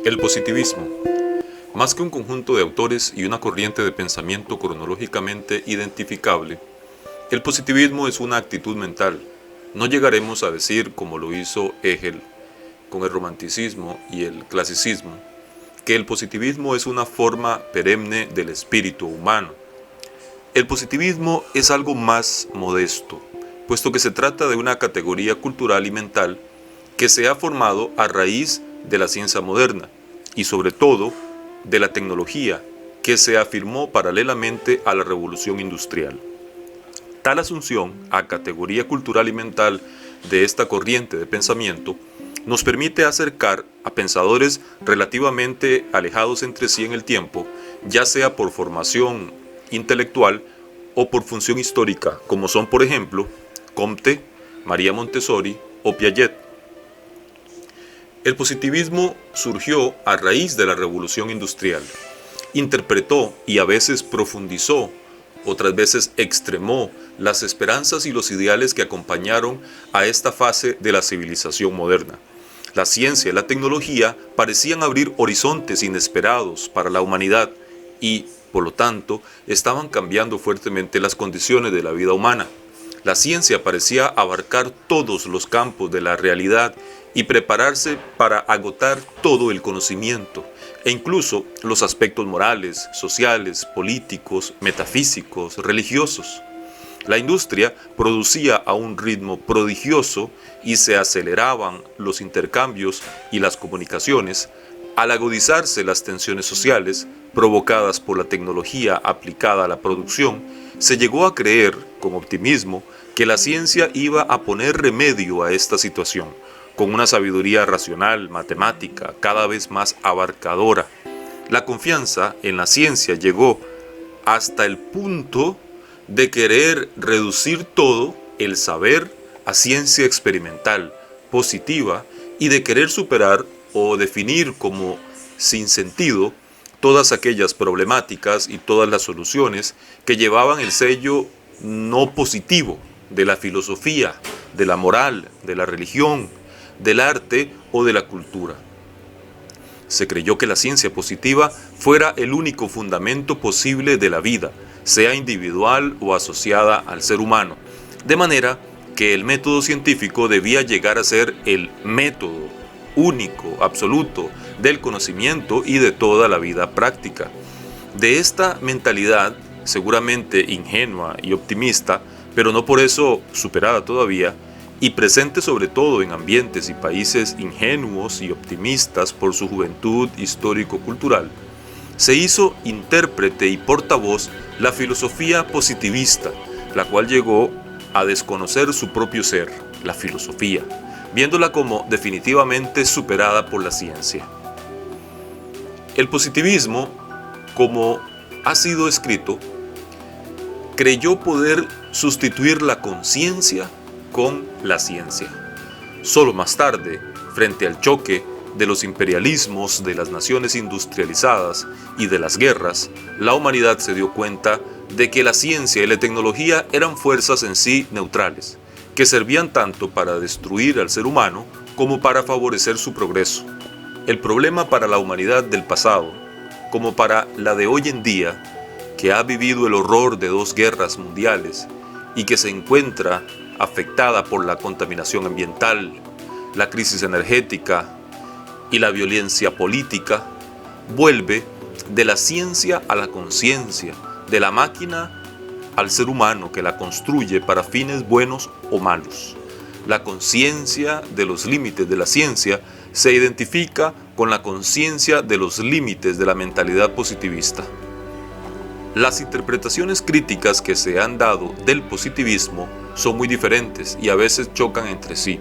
El positivismo, más que un conjunto de autores y una corriente de pensamiento cronológicamente identificable, el positivismo es una actitud mental. No llegaremos a decir, como lo hizo Hegel con el romanticismo y el clasicismo, que el positivismo es una forma perenne del espíritu humano. El positivismo es algo más modesto, puesto que se trata de una categoría cultural y mental que se ha formado a raíz de la ciencia moderna y sobre todo de la tecnología que se afirmó paralelamente a la revolución industrial. Tal asunción a categoría cultural y mental de esta corriente de pensamiento nos permite acercar a pensadores relativamente alejados entre sí en el tiempo, ya sea por formación intelectual o por función histórica, como son por ejemplo Comte, María Montessori o Piaget. El positivismo surgió a raíz de la revolución industrial. Interpretó y a veces profundizó, otras veces extremó las esperanzas y los ideales que acompañaron a esta fase de la civilización moderna. La ciencia y la tecnología parecían abrir horizontes inesperados para la humanidad y, por lo tanto, estaban cambiando fuertemente las condiciones de la vida humana. La ciencia parecía abarcar todos los campos de la realidad y prepararse para agotar todo el conocimiento, e incluso los aspectos morales, sociales, políticos, metafísicos, religiosos. La industria producía a un ritmo prodigioso y se aceleraban los intercambios y las comunicaciones. Al agudizarse las tensiones sociales provocadas por la tecnología aplicada a la producción, se llegó a creer, con optimismo, que la ciencia iba a poner remedio a esta situación, con una sabiduría racional, matemática, cada vez más abarcadora. La confianza en la ciencia llegó hasta el punto de querer reducir todo el saber a ciencia experimental, positiva, y de querer superar o definir como sin sentido todas aquellas problemáticas y todas las soluciones que llevaban el sello no positivo de la filosofía, de la moral, de la religión, del arte o de la cultura. Se creyó que la ciencia positiva fuera el único fundamento posible de la vida, sea individual o asociada al ser humano, de manera que el método científico debía llegar a ser el método único, absoluto, del conocimiento y de toda la vida práctica. De esta mentalidad, seguramente ingenua y optimista, pero no por eso superada todavía, y presente sobre todo en ambientes y países ingenuos y optimistas por su juventud histórico-cultural, se hizo intérprete y portavoz la filosofía positivista, la cual llegó a desconocer su propio ser, la filosofía, viéndola como definitivamente superada por la ciencia. El positivismo, como ha sido escrito, creyó poder sustituir la conciencia con la ciencia. Solo más tarde, frente al choque de los imperialismos de las naciones industrializadas y de las guerras, la humanidad se dio cuenta de que la ciencia y la tecnología eran fuerzas en sí neutrales, que servían tanto para destruir al ser humano como para favorecer su progreso. El problema para la humanidad del pasado, como para la de hoy en día, que ha vivido el horror de 2 guerras mundiales y que se encuentra afectada por la contaminación ambiental, la crisis energética y la violencia política, vuelve de la ciencia a la conciencia, de la máquina al ser humano que la construye para fines buenos o malos. La conciencia de los límites de la ciencia se identifica con la conciencia de los límites de la mentalidad positivista. Las interpretaciones críticas que se han dado del positivismo son muy diferentes y a veces chocan entre sí.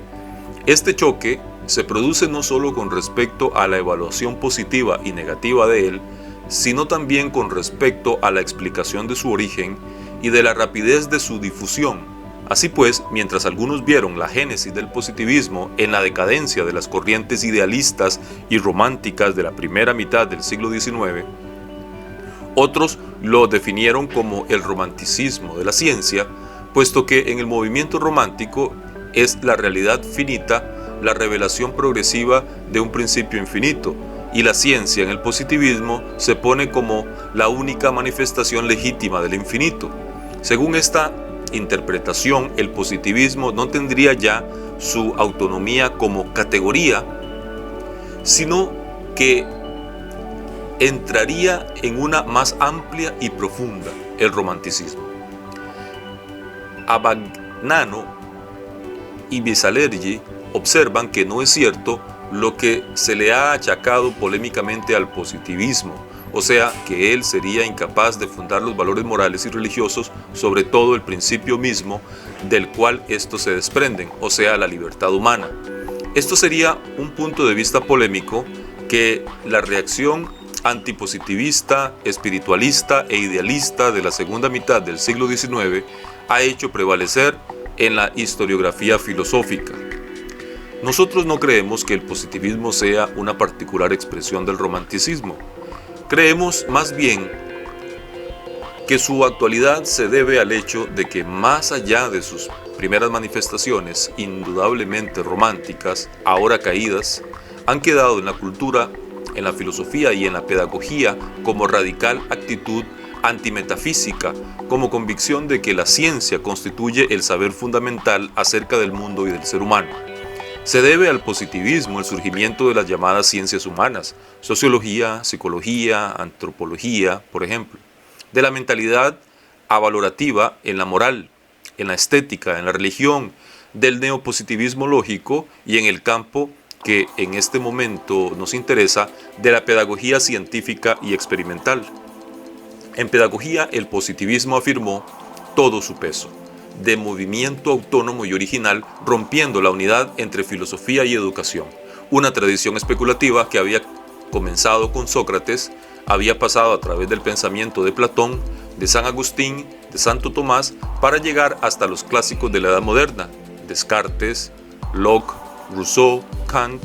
Este choque se produce no solo con respecto a la evaluación positiva y negativa de él, sino también con respecto a la explicación de su origen y de la rapidez de su difusión. Así pues, mientras algunos vieron la génesis del positivismo en la decadencia de las corrientes idealistas y románticas de la primera mitad del siglo XIX, otros lo definieron como el romanticismo de la ciencia, puesto que en el movimiento romántico es la realidad finita la revelación progresiva de un principio infinito, y la ciencia en el positivismo se pone como la única manifestación legítima del infinito. Según esta interpretación, el positivismo no tendría ya su autonomía como categoría, sino que entraría en una más amplia y profunda, el romanticismo. Abagnano y Bisalergi observan que no es cierto lo que se le ha achacado polémicamente al positivismo, o sea, que él sería incapaz de fundar los valores morales y religiosos sobre todo el principio mismo del cual estos se desprenden, o sea, la libertad humana. Esto sería un punto de vista polémico que la reacción antipositivista, espiritualista e idealista de la segunda mitad del siglo XIX ha hecho prevalecer en la historiografía filosófica. Nosotros no creemos que el positivismo sea una particular expresión del romanticismo. Creemos más bien que su actualidad se debe al hecho de que más allá de sus primeras manifestaciones indudablemente románticas, ahora caídas, han quedado en la cultura, en la filosofía y en la pedagogía como radical actitud antimetafísica, como convicción de que la ciencia constituye el saber fundamental acerca del mundo y del ser humano. Se debe al positivismo el surgimiento de las llamadas ciencias humanas, sociología, psicología, antropología, por ejemplo, de la mentalidad avalorativa en la moral, en la estética, en la religión, del neopositivismo lógico y en el campo que en este momento nos interesa, de la pedagogía científica y experimental. En pedagogía, el positivismo afirmó todo su peso, de movimiento autónomo y original, rompiendo la unidad entre filosofía y educación. Una tradición especulativa que había comenzado con Sócrates, había pasado a través del pensamiento de Platón, de San Agustín, de Santo Tomás, para llegar hasta los clásicos de la Edad Moderna, Descartes, Locke, Rousseau, Kant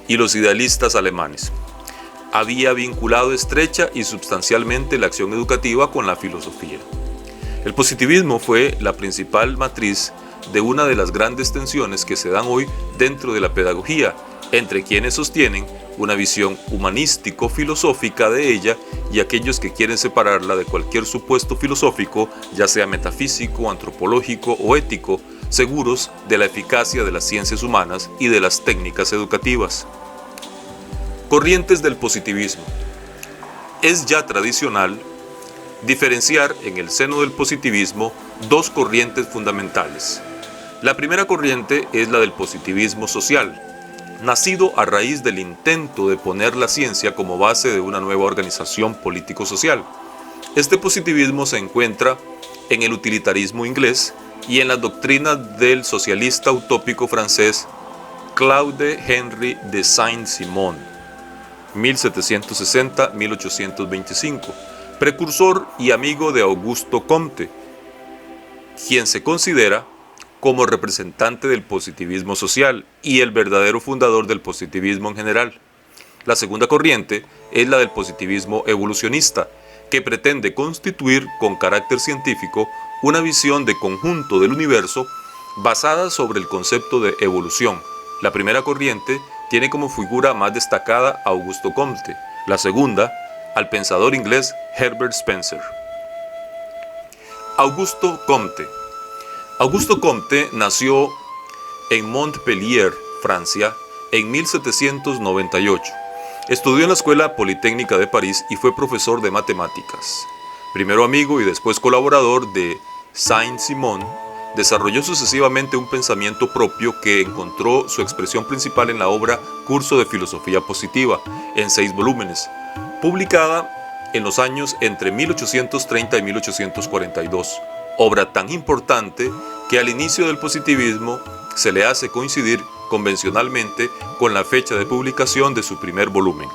y los idealistas alemanes. Había vinculado estrecha y sustancialmente la acción educativa con la filosofía. El positivismo fue la principal matriz de una de las grandes tensiones que se dan hoy dentro de la pedagogía, entre quienes sostienen una visión humanístico-filosófica de ella y aquellos que quieren separarla de cualquier supuesto filosófico, ya sea metafísico, antropológico o ético, seguros de la eficacia de las ciencias humanas y de las técnicas educativas. Corrientes del positivismo. Es ya tradicional diferenciar en el seno del positivismo dos corrientes fundamentales. La primera corriente es la del positivismo social, nacido a raíz del intento de poner la ciencia como base de una nueva organización político-social. Este positivismo se encuentra en el utilitarismo inglés y en las doctrinas del socialista utópico francés Claude Henry de Saint-Simon, 1760-1825, precursor y amigo de Augusto Comte, quien se considera como representante del positivismo social y el verdadero fundador del positivismo en general. La segunda corriente es la del positivismo evolucionista, que pretende constituir con carácter científico una visión de conjunto del universo basada sobre el concepto de evolución. La primera corriente tiene como figura más destacada a Augusto Comte, la segunda al pensador inglés Herbert Spencer. Augusto Comte. Augusto Comte nació en Montpellier, Francia, en 1798. Estudió en la Escuela Politécnica de París y fue profesor de matemáticas. Primero amigo y después colaborador de Saint-Simon, desarrolló sucesivamente un pensamiento propio que encontró su expresión principal en la obra Curso de Filosofía Positiva, en 6 volúmenes, publicada en los años entre 1830 y 1842, obra tan importante que al inicio del positivismo se le hace coincidir convencionalmente con la fecha de publicación de su primer volumen.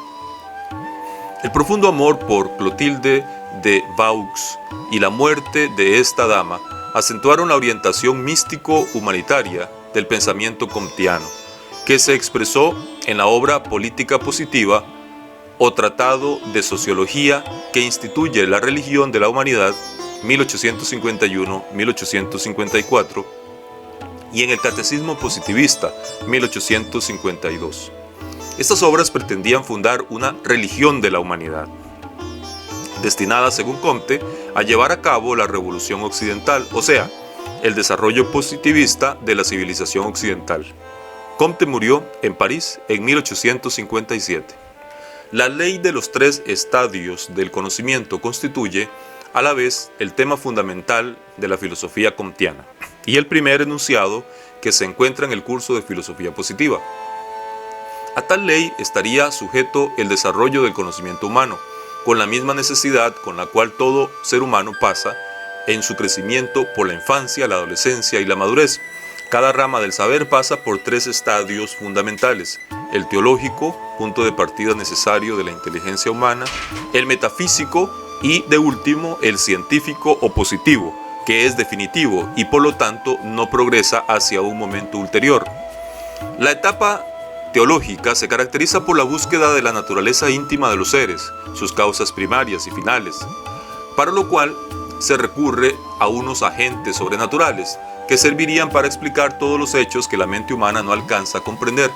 El profundo amor por Clotilde de Vaux y la muerte de esta dama acentuaron la orientación místico-humanitaria del pensamiento comtiano, que se expresó en la obra Política Positiva o Tratado de Sociología que instituye la religión de la humanidad, 1851-1854, y en el Catecismo Positivista, 1852. Estas obras pretendían fundar una religión de la humanidad, destinada, según Comte, a llevar a cabo la revolución occidental, o sea, el desarrollo positivista de la civilización occidental. Comte murió en París en 1857. La ley de los 3 estadios del conocimiento constituye, a la vez, el tema fundamental de la filosofía comtiana y el primer enunciado que se encuentra en el curso de filosofía positiva. A tal ley estaría sujeto el desarrollo del conocimiento humano, con la misma necesidad con la cual todo ser humano pasa en su crecimiento por la infancia, la adolescencia y la madurez. Cada rama del saber pasa por 3 estadios fundamentales: el teológico, punto de partida necesario de la inteligencia humana; el metafísico y, de último, el científico o positivo, que es definitivo y por lo tanto no progresa hacia un momento ulterior. La etapa teológica se caracteriza por la búsqueda de la naturaleza íntima de los seres, sus causas primarias y finales, para lo cual se recurre a unos agentes sobrenaturales que servirían para explicar todos los hechos que la mente humana no alcanza a comprender.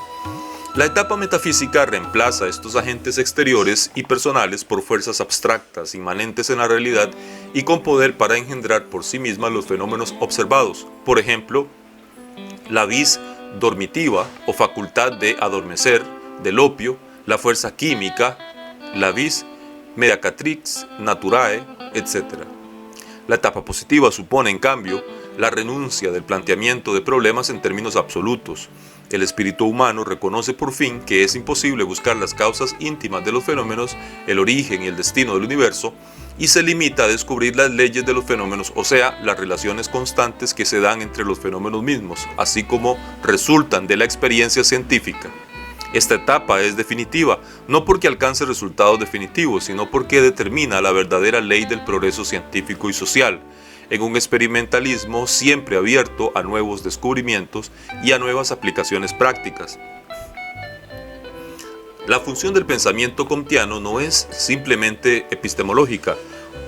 La etapa metafísica reemplaza estos agentes exteriores y personales por fuerzas abstractas, inmanentes en la realidad y con poder para engendrar por sí mismas los fenómenos observados. Por ejemplo, la vis dormitiva o facultad de adormecer del opio, la fuerza química, la vis medicatrix naturae, etc. La etapa positiva supone, en cambio, la renuncia del planteamiento de problemas en términos absolutos. El espíritu humano reconoce por fin que es imposible buscar las causas íntimas de los fenómenos, el origen y el destino del universo, y se limita a descubrir las leyes de los fenómenos, o sea, las relaciones constantes que se dan entre los fenómenos mismos, así como resultan de la experiencia científica. Esta etapa es definitiva, no porque alcance resultados definitivos, sino porque determina la verdadera ley del progreso científico y social, en un experimentalismo siempre abierto a nuevos descubrimientos y a nuevas aplicaciones prácticas. La función del pensamiento comtiano no es simplemente epistemológica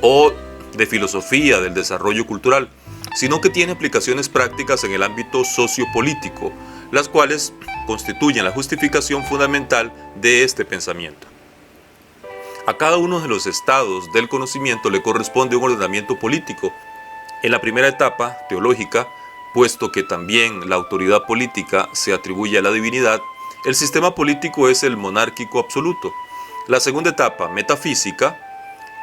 o de filosofía del desarrollo cultural, sino que tiene aplicaciones prácticas en el ámbito sociopolítico, las cuales constituyen la justificación fundamental de este pensamiento. A cada uno de los estados del conocimiento le corresponde un ordenamiento político. En la primera etapa, teológica, puesto que también la autoridad política se atribuye a la divinidad, el sistema político es el monárquico absoluto. La segunda etapa, metafísica,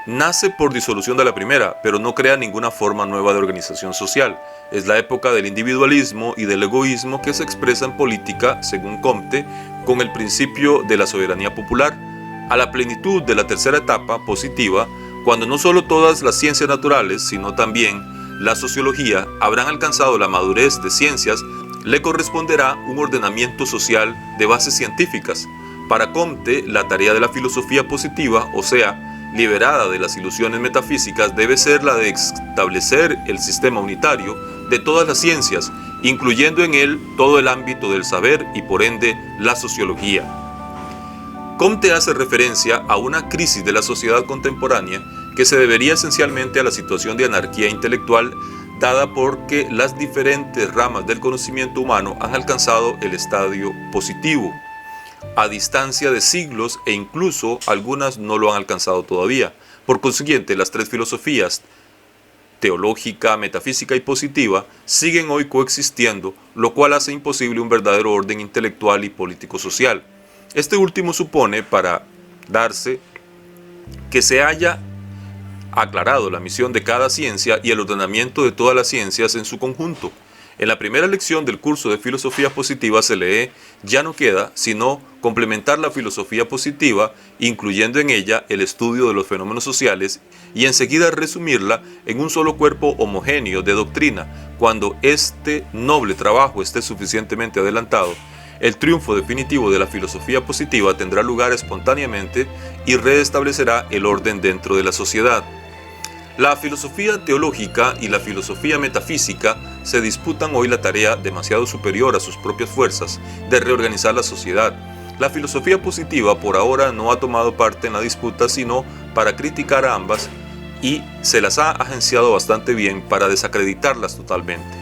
nace por disolución de la primera, pero no crea ninguna forma nueva de organización social. Es la época del individualismo y del egoísmo que se expresa en política, según Comte, con el principio de la soberanía popular. A la plenitud de la tercera etapa, positiva, cuando no solo todas las ciencias naturales, sino también la sociología habrán alcanzado la madurez de ciencias, le corresponderá un ordenamiento social de bases científicas. Para Comte, la tarea de la filosofía positiva, o sea, liberada de las ilusiones metafísicas, debe ser la de establecer el sistema unitario de todas las ciencias, incluyendo en él todo el ámbito del saber y por ende la sociología. Comte hace referencia a una crisis de la sociedad contemporánea que se debería esencialmente a la situación de anarquía intelectual dada porque las diferentes ramas del conocimiento humano han alcanzado el estadio positivo a distancia de siglos e incluso algunas no lo han alcanzado todavía. Por consiguiente, las 3 filosofías, teológica, metafísica y positiva, siguen hoy coexistiendo, lo cual hace imposible un verdadero orden intelectual y político-social. Este último supone, para darse, que se haya aclarado la misión de cada ciencia y el ordenamiento de todas las ciencias en su conjunto. En la primera lección del curso de filosofía positiva se lee: ya no queda sino complementar la filosofía positiva, incluyendo en ella el estudio de los fenómenos sociales, y enseguida resumirla en un solo cuerpo homogéneo de doctrina. Cuando este noble trabajo esté suficientemente adelantado, el triunfo definitivo de la filosofía positiva tendrá lugar espontáneamente y restablecerá el orden dentro de la sociedad. La filosofía teológica y la filosofía metafísica se disputan hoy la tarea, demasiado superior a sus propias fuerzas, de reorganizar la sociedad. La filosofía positiva por ahora no ha tomado parte en la disputa sino para criticar a ambas y se las ha agenciado bastante bien para desacreditarlas totalmente.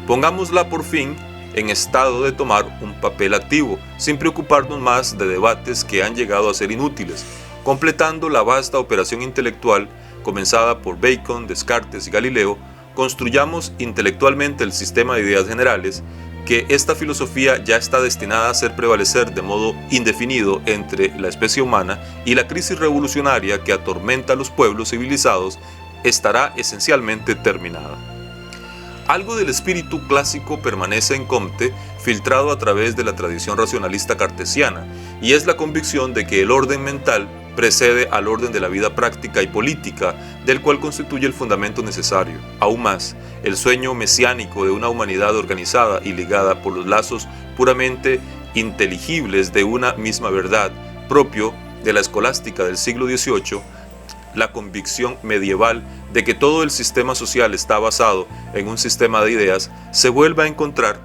Pongámosla por fin en estado de tomar un papel activo, sin preocuparnos más de debates que han llegado a ser inútiles, completando la vasta operación intelectual comenzada por Bacon, Descartes y Galileo. Construyamos intelectualmente el sistema de ideas generales que esta filosofía ya está destinada a hacer prevalecer de modo indefinido entre la especie humana, y la crisis revolucionaria que atormenta a los pueblos civilizados estará esencialmente terminada. Algo del espíritu clásico permanece en Comte, filtrado a través de la tradición racionalista cartesiana, y es la convicción de que el orden mental precede al orden de la vida práctica y política, del cual constituye el fundamento necesario. Aún más, el sueño mesiánico de una humanidad organizada y ligada por los lazos puramente inteligibles de una misma verdad, propio de la escolástica del siglo XVIII, la convicción medieval de que todo el sistema social está basado en un sistema de ideas, se vuelve a encontrar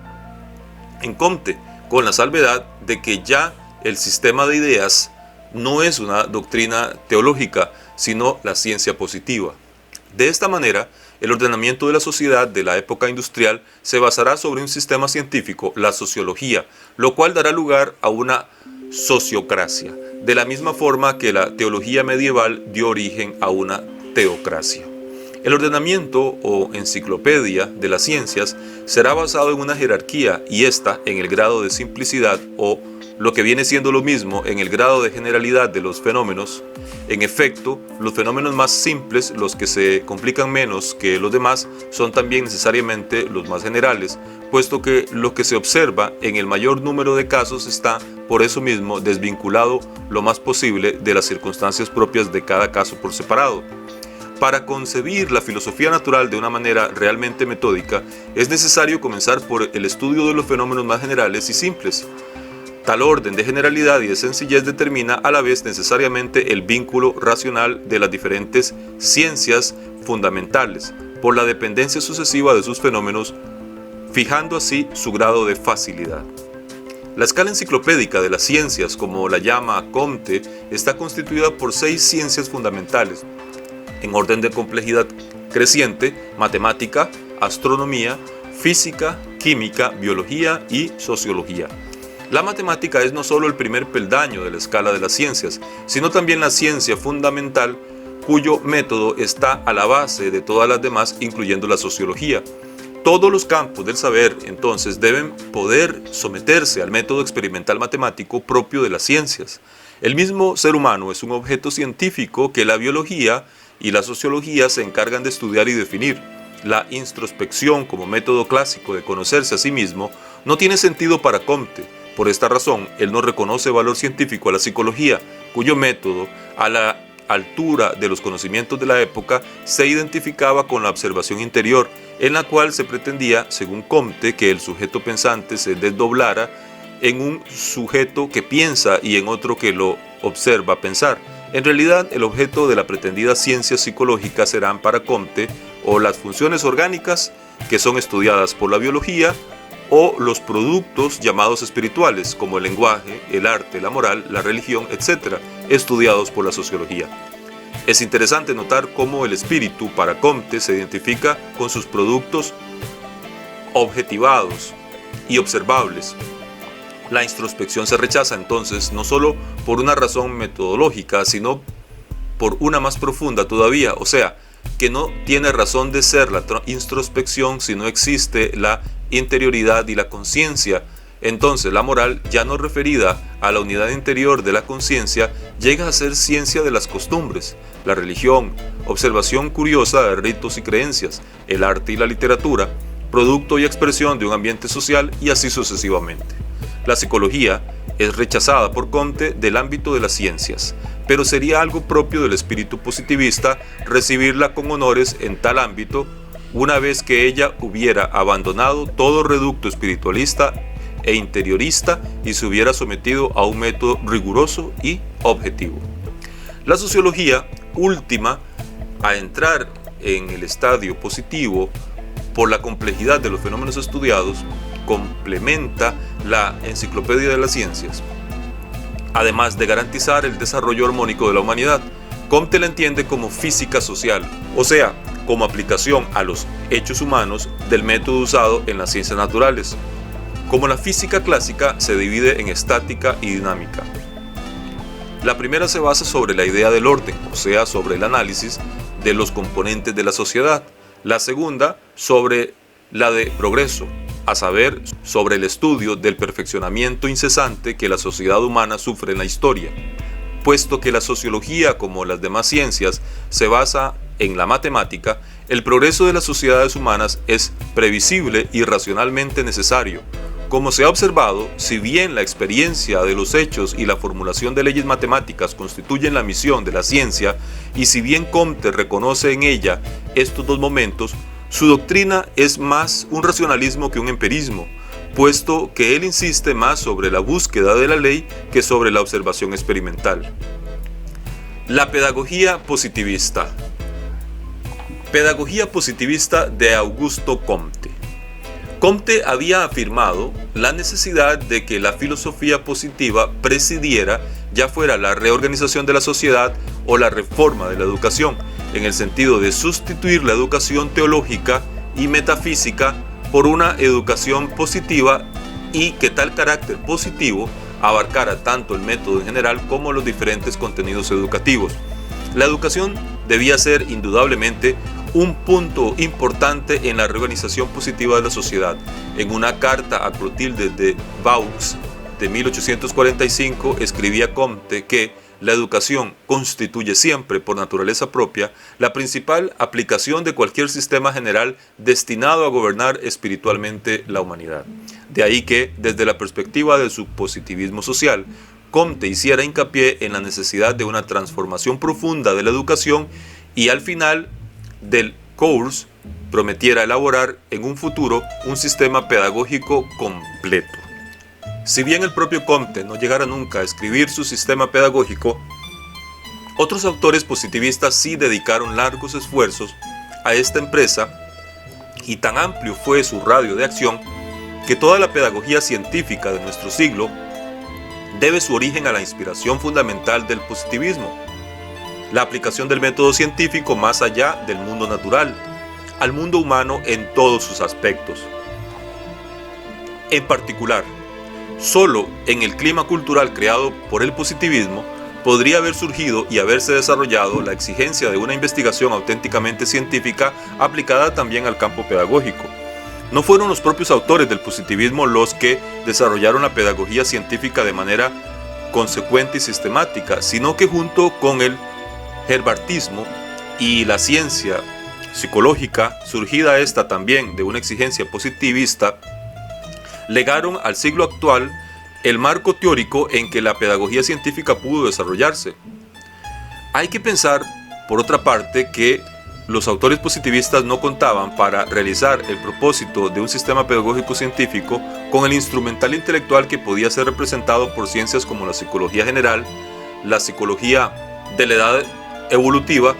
en Comte, con la salvedad de que ya el sistema de ideas no es una doctrina teológica, sino la ciencia positiva. De esta manera, el ordenamiento de la sociedad de la época industrial se basará sobre un sistema científico, la sociología, lo cual dará lugar a una sociocracia, de la misma forma que la teología medieval dio origen a una teocracia. El ordenamiento o enciclopedia de las ciencias será basado en una jerarquía, y esta en el grado de simplicidad o, lo que viene siendo lo mismo, en el grado de generalidad de los fenómenos. En efecto, los fenómenos más simples, los que se complican menos que los demás, son también necesariamente los más generales, puesto que lo que se observa en el mayor número de casos está, por eso mismo, desvinculado lo más posible de las circunstancias propias de cada caso por separado. Para concebir la filosofía natural de una manera realmente metódica, es necesario comenzar por el estudio de los fenómenos más generales y simples. Tal orden de generalidad y de sencillez determina a la vez necesariamente el vínculo racional de las diferentes ciencias fundamentales, por la dependencia sucesiva de sus fenómenos, fijando así su grado de facilidad. La escala enciclopédica de las ciencias, como la llama Comte, está constituida por 6 ciencias fundamentales, en orden de complejidad creciente: matemática, astronomía, física, química, biología y sociología. La matemática es no solo el primer peldaño de la escala de las ciencias, sino también la ciencia fundamental cuyo método está a la base de todas las demás, incluyendo la sociología. Todos los campos del saber, entonces, deben poder someterse al método experimental matemático propio de las ciencias. El mismo ser humano es un objeto científico que la biología y la sociología se encargan de estudiar y definir. La introspección como método clásico de conocerse a sí mismo no tiene sentido para Comte. Por esta razón, él no reconoce valor científico a la psicología, cuyo método, a la altura de los conocimientos de la época, se identificaba con la observación interior, en la cual se pretendía, según Comte, que el sujeto pensante se desdoblara en un sujeto que piensa y en otro que lo observa pensar. En realidad, el objeto de la pretendida ciencia psicológica serán para Comte o las funciones orgánicas, que son estudiadas por la biología, o los productos llamados espirituales, como el lenguaje, el arte, la moral, la religión, etc., estudiados por la sociología. Es interesante notar cómo el espíritu para Comte se identifica con sus productos objetivados y observables. La introspección se rechaza entonces no solo por una razón metodológica, sino por una más profunda todavía, o sea, que no tiene razón de ser la introspección si no existe la interioridad y la conciencia. Entonces la moral, ya no referida a la unidad interior de la conciencia, llega a ser ciencia de las costumbres, la religión, observación curiosa de ritos y creencias, el arte y la literatura, producto y expresión de un ambiente social, y así sucesivamente. La psicología es rechazada por Comte del ámbito de las ciencias, pero sería algo propio del espíritu positivista recibirla con honores en tal ámbito, una vez que ella hubiera abandonado todo reducto espiritualista e interiorista y se hubiera sometido a un método riguroso y objetivo. La sociología, última a entrar en el estadio positivo por la complejidad de los fenómenos estudiados, complementa la enciclopedia de las ciencias, además de garantizar el desarrollo armónico de la humanidad. Comte la entiende como física social, o sea, como aplicación a los hechos humanos del método usado en las ciencias naturales. Como la física clásica se divide en estática y dinámica. La primera se basa sobre la idea del orden, o sea, sobre el análisis de los componentes de la sociedad. La segunda sobre la de progreso, a saber, sobre el estudio del perfeccionamiento incesante que la sociedad humana sufre en la historia. Puesto que la sociología, como las demás ciencias, se basa en la matemática, el progreso de las sociedades humanas es previsible y racionalmente necesario. Como se ha observado, si bien la experiencia de los hechos y la formulación de leyes matemáticas constituyen la misión de la ciencia, y si bien Comte reconoce en ella estos dos momentos, su doctrina es más un racionalismo que un empirismo, puesto que él insiste más sobre la búsqueda de la ley que sobre la observación experimental. La pedagogía positivista. Pedagogía positivista de Augusto Comte. Comte había afirmado la necesidad de que la filosofía positiva presidiera ya fuera la reorganización de la sociedad o la reforma de la educación, en el sentido de sustituir la educación teológica y metafísica por una educación positiva y que tal carácter positivo abarcara tanto el método en general como los diferentes contenidos educativos. La educación debía ser indudablemente un punto importante en la reorganización positiva de la sociedad. En una carta a Clotilde de Vaux de 1845 escribía Comte que la educación constituye siempre, por naturaleza propia, la principal aplicación de cualquier sistema general destinado a gobernar espiritualmente la humanidad. De ahí que, desde la perspectiva de su positivismo social, Comte hiciera hincapié en la necesidad de una transformación profunda de la educación y al final del course prometiera elaborar en un futuro un sistema pedagógico completo. Si bien el propio Comte no llegara nunca a escribir su sistema pedagógico, otros autores positivistas sí dedicaron largos esfuerzos a esta empresa y tan amplio fue su radio de acción que toda la pedagogía científica de nuestro siglo debe su origen a la inspiración fundamental del positivismo. La aplicación del método científico más allá del mundo natural, al mundo humano en todos sus aspectos. En particular, solo en el clima cultural creado por el positivismo podría haber surgido y haberse desarrollado la exigencia de una investigación auténticamente científica aplicada también al campo pedagógico. No fueron los propios autores del positivismo los que desarrollaron la pedagogía científica de manera consecuente y sistemática, sino que junto con el herbartismo y la ciencia psicológica, surgida esta también de una exigencia positivista, legaron al siglo actual el marco teórico en que la pedagogía científica pudo desarrollarse. Hay que pensar, por otra parte, que los autores positivistas no contaban para realizar el propósito de un sistema pedagógico científico con el instrumental intelectual que podía ser representado por ciencias como la psicología general, la psicología de la edad evolutiva,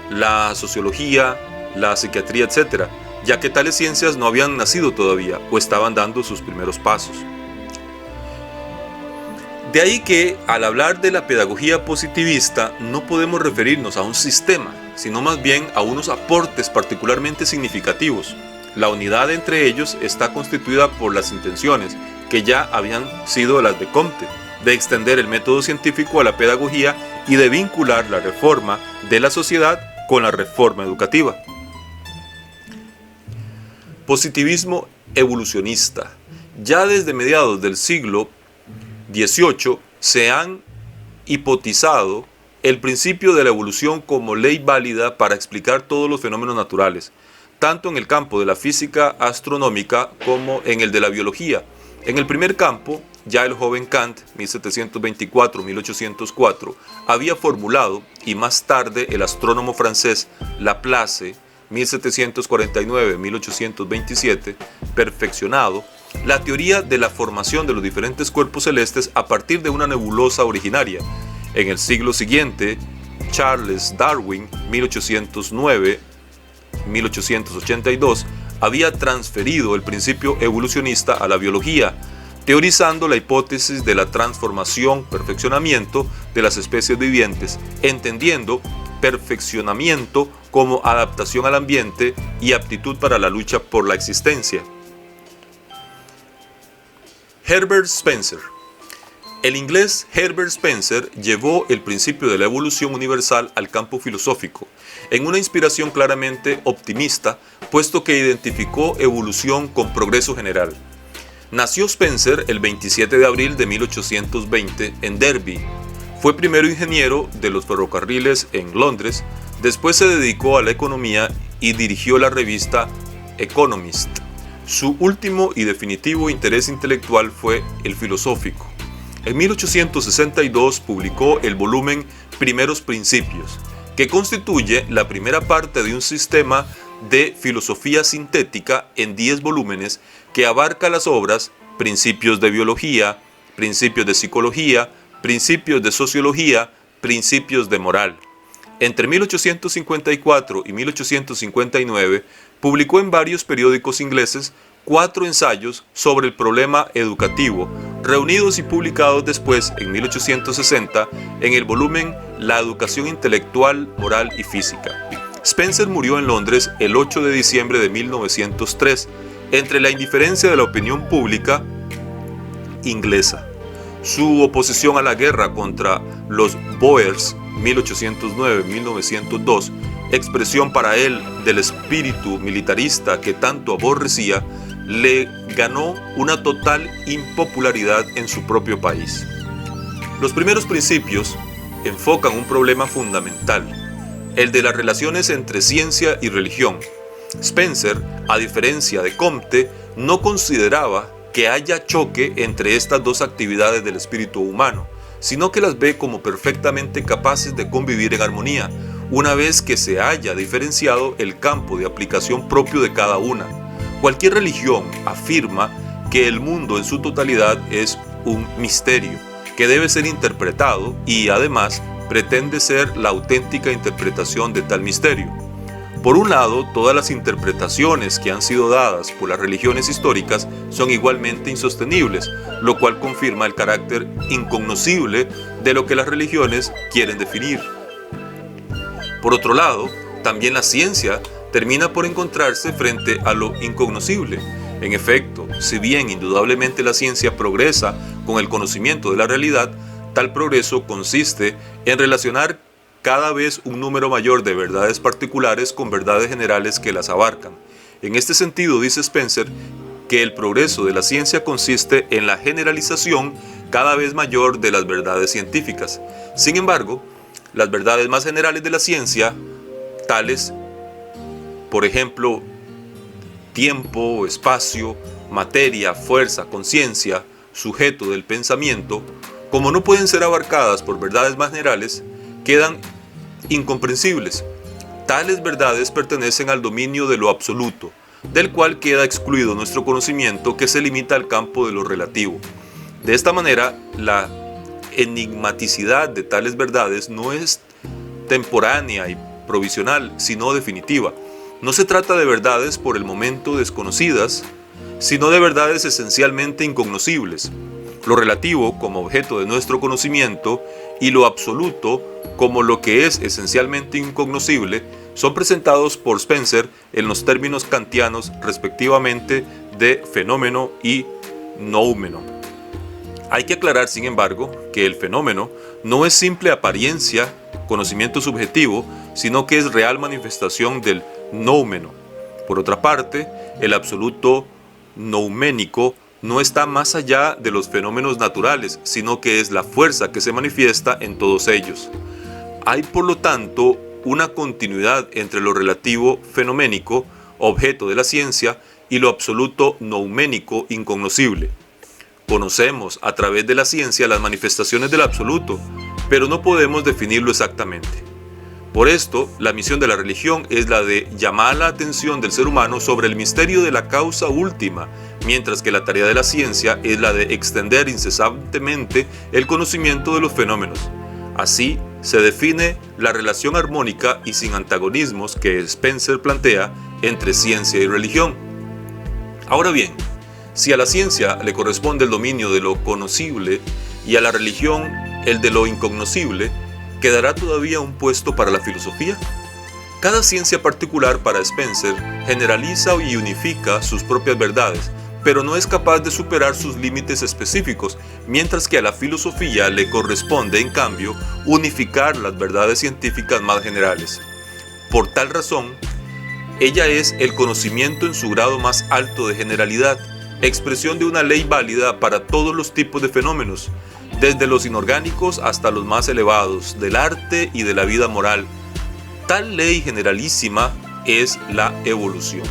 la sociología, la psiquiatría, etc., ya que tales ciencias no habían nacido todavía o estaban dando sus primeros pasos. De ahí que, al hablar de la pedagogía positivista, no podemos referirnos a un sistema, sino más bien a unos aportes particularmente significativos. La unidad entre ellos está constituida por las intenciones, que ya habían sido las de Comte, de extender el método científico a la pedagogía y de vincular la reforma de la sociedad con la reforma educativa. Positivismo evolucionista. Ya desde mediados del siglo XVIII se han hipotizado el principio de la evolución como ley válida para explicar todos los fenómenos naturales, tanto en el campo de la física astronómica como en el de la biología. En el primer campo, ya el joven Kant, 1724-1804, había formulado, y más tarde el astrónomo francés Laplace, 1749-1827, perfeccionado, la teoría de la formación de los diferentes cuerpos celestes a partir de una nebulosa originaria. En el siglo siguiente, Charles Darwin, 1809-1882, había transferido el principio evolucionista a la biología, teorizando la hipótesis de la transformación, perfeccionamiento de las especies vivientes, entendiendo perfeccionamiento como adaptación al ambiente y aptitud para la lucha por la existencia. Herbert Spencer. El inglés Herbert Spencer llevó el principio de la evolución universal al campo filosófico, en una inspiración claramente optimista, puesto que identificó evolución con progreso general. Nació Spencer el 27 de abril de 1820 en Derby. Fue primero ingeniero de los ferrocarriles en Londres, después se dedicó a la economía y dirigió la revista Economist. Su último y definitivo interés intelectual fue el filosófico. En 1862 publicó el volumen Primeros Principios, que constituye la primera parte de un sistema de filosofía sintética en 10 volúmenes que abarca las obras Principios de Biología, Principios de Psicología, Principios de Sociología, Principios de Moral. Entre 1854 y 1859 publicó en varios periódicos ingleses 4 ensayos sobre el problema educativo, reunidos y publicados después en 1860 en el volumen La Educación Intelectual, Moral y Física. Spencer murió en Londres el 8 de diciembre de 1903, entre la indiferencia de la opinión pública inglesa, su oposición a la guerra contra los Boers 1809-1902, expresión para él del espíritu militarista que tanto aborrecía, le ganó una total impopularidad en su propio país. Los primeros principios enfocan un problema fundamental, el de las relaciones entre ciencia y religión. Spencer, a diferencia de Comte, no consideraba que haya choque entre estas dos actividades del espíritu humano, sino que las ve como perfectamente capaces de convivir en armonía, una vez que se haya diferenciado el campo de aplicación propio de cada una. Cualquier religión afirma que el mundo en su totalidad es un misterio, que debe ser interpretado y además pretende ser la auténtica interpretación de tal misterio. Por un lado, todas las interpretaciones que han sido dadas por las religiones históricas son igualmente insostenibles, lo cual confirma el carácter incognoscible de lo que las religiones quieren definir. Por otro lado, también la ciencia termina por encontrarse frente a lo incognoscible. En efecto, si bien indudablemente la ciencia progresa con el conocimiento de la realidad, tal progreso consiste en relacionar cada vez un número mayor de verdades particulares con verdades generales que las abarcan. En este sentido, dice Spencer, que el progreso de la ciencia consiste en la generalización cada vez mayor de las verdades científicas. Sin embargo, las verdades más generales de la ciencia, tales, por ejemplo, tiempo, espacio, materia, fuerza, conciencia, sujeto del pensamiento, como no pueden ser abarcadas por verdades más generales, quedan incomprensibles. Tales verdades pertenecen al dominio de lo absoluto, del cual queda excluido nuestro conocimiento, que se limita al campo de lo relativo. De esta manera, la enigmaticidad de tales verdades no es temporánea y provisional, sino definitiva. No se trata de verdades por el momento desconocidas, sino de verdades esencialmente incognoscibles. Lo relativo como objeto de nuestro conocimiento y lo absoluto como lo que es esencialmente incognoscible son presentados por Spencer en los términos kantianos respectivamente de fenómeno y noumeno. Hay que aclarar, sin embargo, que el fenómeno no es simple apariencia, conocimiento subjetivo, sino que es real manifestación del noumeno. Por otra parte, el absoluto nouménico no está más allá de los fenómenos naturales, sino que es la fuerza que se manifiesta en todos ellos. Hay, por lo tanto, una continuidad entre lo relativo fenoménico, objeto de la ciencia, y lo absoluto nouménico incognoscible. Conocemos a través de la ciencia las manifestaciones del absoluto, pero no podemos definirlo exactamente. Por esto, la misión de la religión es la de llamar la atención del ser humano sobre el misterio de la causa última, mientras que la tarea de la ciencia es la de extender incesantemente el conocimiento de los fenómenos. Así, se define la relación armónica y sin antagonismos que Spencer plantea entre ciencia y religión. Ahora bien, si a la ciencia le corresponde el dominio de lo conocible y a la religión el de lo incognoscible, ¿quedará todavía un puesto para la filosofía? Cada ciencia particular para Spencer generaliza y unifica sus propias verdades, pero no es capaz de superar sus límites específicos, mientras que a la filosofía le corresponde, en cambio, unificar las verdades científicas más generales. Por tal razón, ella es el conocimiento en su grado más alto de generalidad, expresión de una ley válida para todos los tipos de fenómenos, desde los inorgánicos hasta los más elevados, del arte y de la vida moral. Tal ley generalísima es la evolución.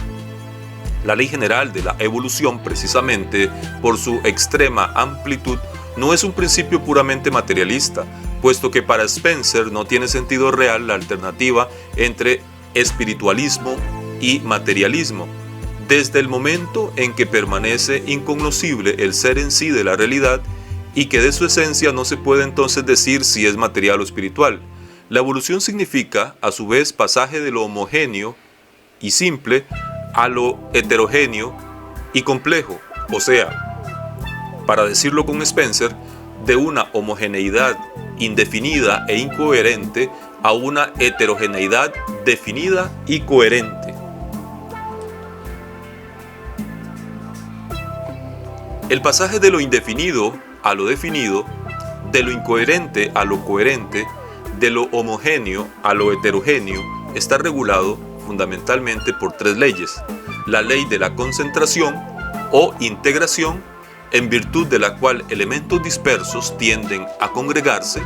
La ley general de la evolución, precisamente por su extrema amplitud, no es un principio puramente materialista, puesto que para Spencer no tiene sentido real la alternativa entre espiritualismo y materialismo, desde el momento en que permanece incognoscible el ser en sí de la realidad y que de su esencia no se puede entonces decir si es material o espiritual. La evolución significa, a su vez, pasaje de lo homogéneo y simple a lo heterogéneo y complejo, o sea, para decirlo con Spencer, de una homogeneidad indefinida e incoherente a una heterogeneidad definida y coherente. El pasaje de lo indefinido a lo definido, de lo incoherente a lo coherente, de lo homogéneo a lo heterogéneo, está regulado fundamentalmente por tres leyes: la ley de la concentración o integración, en virtud de la cual elementos dispersos tienden a congregarse;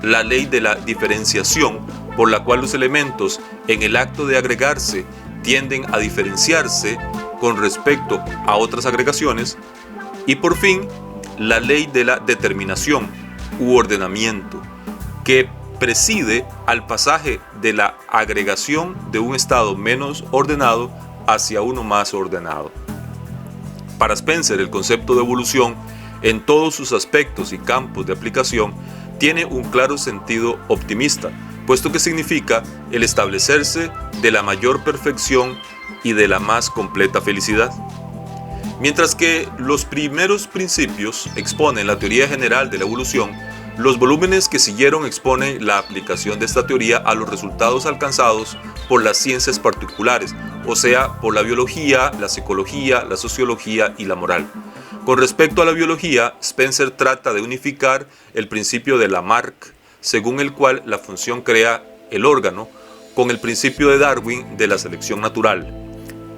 la ley de la diferenciación, por la cual los elementos en el acto de agregarse tienden a diferenciarse con respecto a otras agregaciones; y por fin, la ley de la determinación u ordenamiento, que preside al pasaje de la agregación de un estado menos ordenado hacia uno más ordenado. Para Spencer, el concepto de evolución, en todos sus aspectos y campos de aplicación, tiene un claro sentido optimista, puesto que significa el establecerse de la mayor perfección y de la más completa felicidad. Mientras que los primeros principios exponen la teoría general de la evolución, los volúmenes que siguieron exponen la aplicación de esta teoría a los resultados alcanzados por las ciencias particulares, o sea, por la biología, la psicología, la sociología y la moral. Con respecto a la biología, Spencer trata de unificar el principio de Lamarck, según el cual la función crea el órgano, con el principio de Darwin de la selección natural.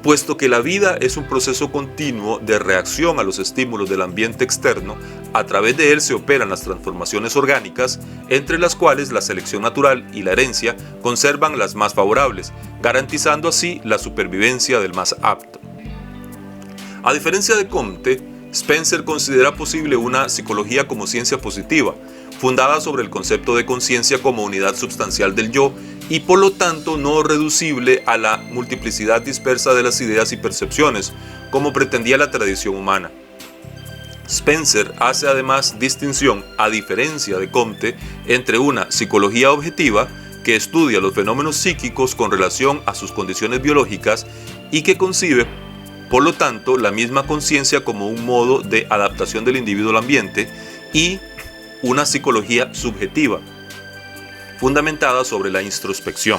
Puesto que la vida es un proceso continuo de reacción a los estímulos del ambiente externo, a través de él se operan las transformaciones orgánicas, entre las cuales la selección natural y la herencia conservan las más favorables, garantizando así la supervivencia del más apto. A diferencia de Comte, Spencer considera posible una psicología como ciencia positiva, fundada sobre el concepto de conciencia como unidad substancial del yo y por lo tanto no reducible a la multiplicidad dispersa de las ideas y percepciones, como pretendía la tradición humana. Spencer hace además distinción, a diferencia de Comte, entre una psicología objetiva, que estudia los fenómenos psíquicos con relación a sus condiciones biológicas y que concibe, por lo tanto, la misma conciencia como un modo de adaptación del individuo al ambiente, y una psicología subjetiva, fundamentada sobre la introspección.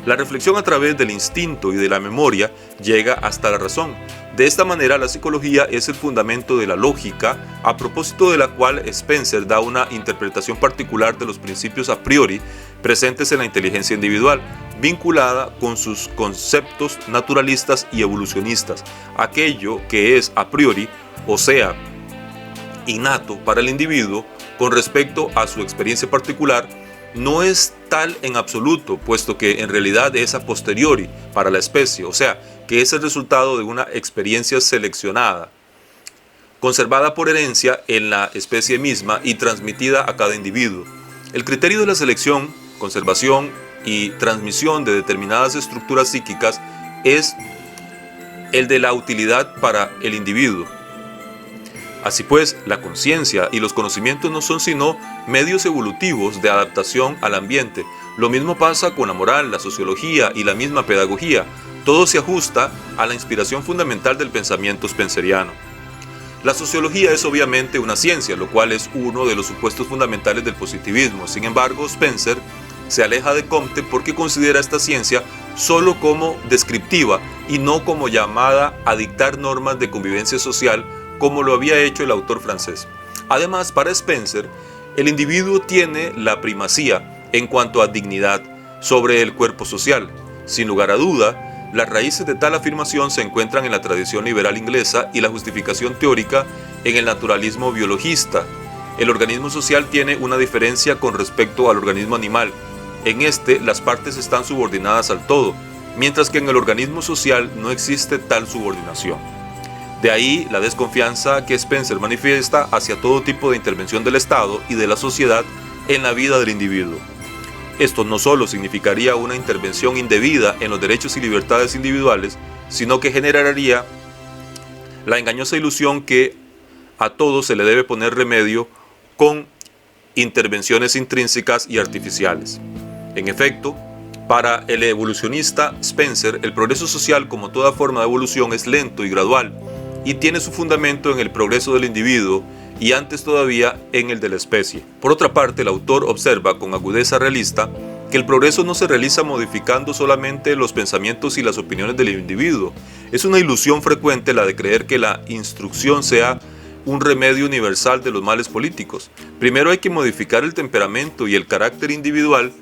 La reflexión a través del instinto y de la memoria llega hasta la razón. De esta manera, la psicología es el fundamento de la lógica, a propósito de la cual Spencer da una interpretación particular de los principios a priori presentes en la inteligencia individual, vinculada con sus conceptos naturalistas y evolucionistas. Aquello que es a priori, o sea, innato para el individuo, con respecto a su experiencia particular, no es tal en absoluto, puesto que en realidad es a posteriori para la especie, o sea, que es el resultado de una experiencia seleccionada, conservada por herencia en la especie misma y transmitida a cada individuo. El criterio de la selección, conservación y transmisión de determinadas estructuras psíquicas es el de la utilidad para el individuo. Así pues, la conciencia y los conocimientos no son sino medios evolutivos de adaptación al ambiente. Lo mismo pasa con la moral, la sociología y la misma pedagogía. Todo se ajusta a la inspiración fundamental del pensamiento spenceriano. La sociología es obviamente una ciencia, lo cual es uno de los supuestos fundamentales del positivismo. Sin embargo, Spencer se aleja de Comte porque considera esta ciencia solo como descriptiva y no como llamada a dictar normas de convivencia social como lo había hecho el autor francés. Además, para Spencer, el individuo tiene la primacía en cuanto a dignidad sobre el cuerpo social. Sin lugar a duda, las raíces de tal afirmación se encuentran en la tradición liberal inglesa y la justificación teórica en el naturalismo biologista. El organismo social tiene una diferencia con respecto al organismo animal. En este, las partes están subordinadas al todo, mientras que en el organismo social no existe tal subordinación. De ahí la desconfianza que Spencer manifiesta hacia todo tipo de intervención del Estado y de la sociedad en la vida del individuo. Esto no solo significaría una intervención indebida en los derechos y libertades individuales, sino que generaría la engañosa ilusión que a todo se le debe poner remedio con intervenciones intrínsecas y artificiales. En efecto, para el evolucionista Spencer, el progreso social, como toda forma de evolución, es lento y gradual, y tiene su fundamento en el progreso del individuo y antes todavía en el de la especie. Por otra parte, el autor observa con agudeza realista que el progreso no se realiza modificando solamente los pensamientos y las opiniones del individuo. Es una ilusión frecuente la de creer que la instrucción sea un remedio universal de los males políticos. Primero hay que modificar el temperamento y el carácter individual,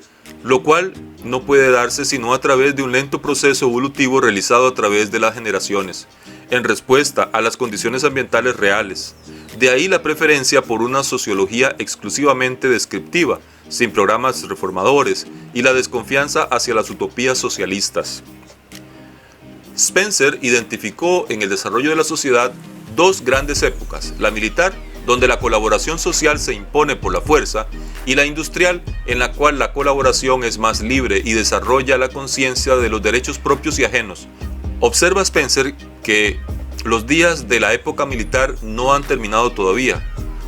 lo cual no puede darse sino a través de un lento proceso evolutivo realizado a través de las generaciones, en respuesta a las condiciones ambientales reales. De ahí la preferencia por una sociología exclusivamente descriptiva, sin programas reformadores, y la desconfianza hacia las utopías socialistas. Spencer identificó en el desarrollo de la sociedad dos grandes épocas: la militar, donde la colaboración social se impone por la fuerza, y la industrial, en la cual la colaboración es más libre y desarrolla la conciencia de los derechos propios y ajenos. Observa Spencer que los días de la época militar no han terminado todavía,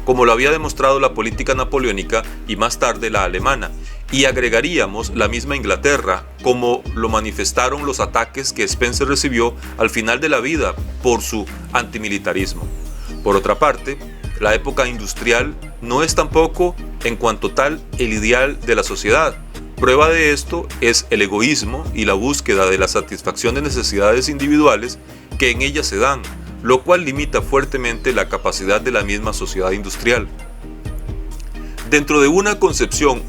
como lo había demostrado la política napoleónica y más tarde la alemana, y agregaríamos la misma Inglaterra, como lo manifestaron los ataques que Spencer recibió al final de la vida por su antimilitarismo. Por otra parte, la época industrial no es tampoco en cuanto tal el ideal de la sociedad. Prueba de esto es el egoísmo y la búsqueda de la satisfacción de necesidades individuales que en ella se dan, lo cual limita fuertemente la capacidad de la misma sociedad industrial. Dentro de una concepción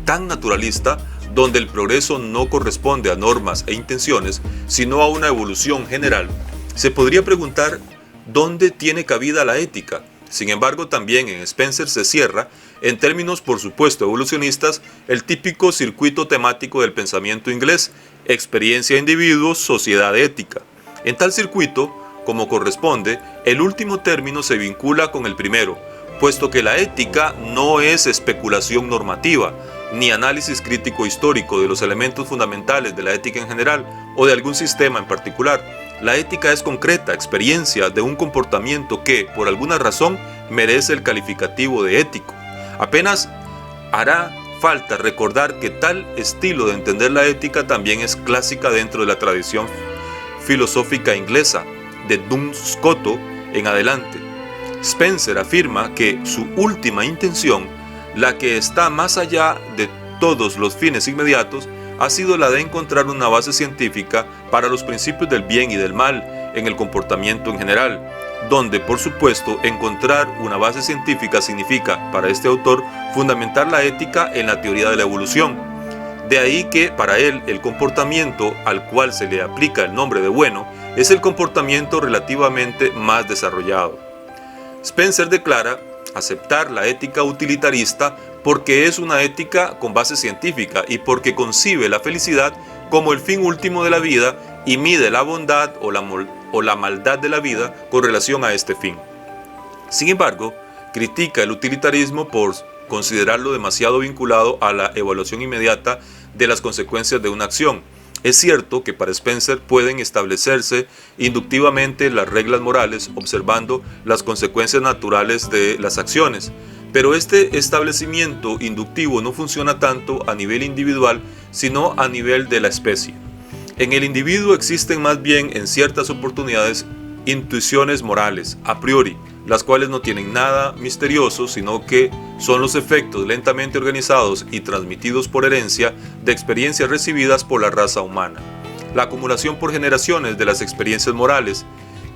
tan naturalista, donde el progreso no corresponde a normas e intenciones, sino a una evolución general, se podría preguntar dónde tiene cabida la ética. Sin embargo, también en Spencer se cierra, en términos por supuesto evolucionistas, el típico circuito temático del pensamiento inglés: experiencia individuo, sociedad ética. En tal circuito, como corresponde, el último término se vincula con el primero, puesto que la ética no es especulación normativa, ni análisis crítico histórico de los elementos fundamentales de la ética en general o de algún sistema en particular. La ética es concreta experiencia de un comportamiento que, por alguna razón, merece el calificativo de ético. Apenas hará falta recordar que tal estilo de entender la ética también es clásica dentro de la tradición filosófica inglesa, de Duns Scoto en adelante. Spencer afirma que su última intención, la que está más allá de todos los fines inmediatos, ha sido la de encontrar una base científica para los principios del bien y del mal en el comportamiento en general, donde, por supuesto, encontrar una base científica significa, para este autor, fundamentar la ética en la teoría de la evolución. De ahí que, para él, el comportamiento al cual se le aplica el nombre de bueno es el comportamiento relativamente más desarrollado. Spencer declara aceptar la ética utilitarista porque es una ética con base científica y porque concibe la felicidad como el fin último de la vida y mide la bondad o la maldad de la vida con relación a este fin. Sin embargo, critica el utilitarismo por considerarlo demasiado vinculado a la evaluación inmediata de las consecuencias de una acción. Es cierto que para Spencer pueden establecerse inductivamente las reglas morales observando las consecuencias naturales de las acciones, pero este establecimiento inductivo no funciona tanto a nivel individual, sino a nivel de la especie. En el individuo existen más bien en ciertas oportunidades intuiciones morales, a priori, las cuales no tienen nada misterioso, sino que son los efectos lentamente organizados y transmitidos por herencia de experiencias recibidas por la raza humana. La acumulación por generaciones de las experiencias morales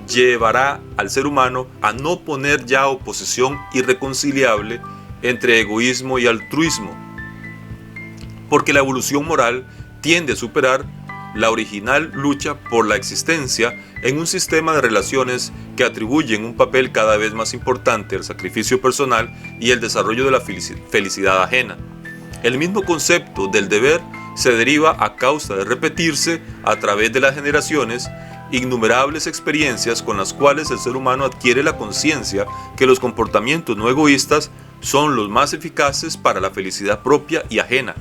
llevará al ser humano a no poner ya oposición irreconciliable entre egoísmo y altruismo, porque la evolución moral tiende a superar la original lucha por la existencia en un sistema de relaciones que atribuyen un papel cada vez más importante al sacrificio personal y el desarrollo de la felicidad ajena. El mismo concepto del deber se deriva a causa de repetirse a través de las generaciones innumerables experiencias con las cuales el ser humano adquiere la conciencia que los comportamientos no egoístas son los más eficaces para la felicidad propia y ajena.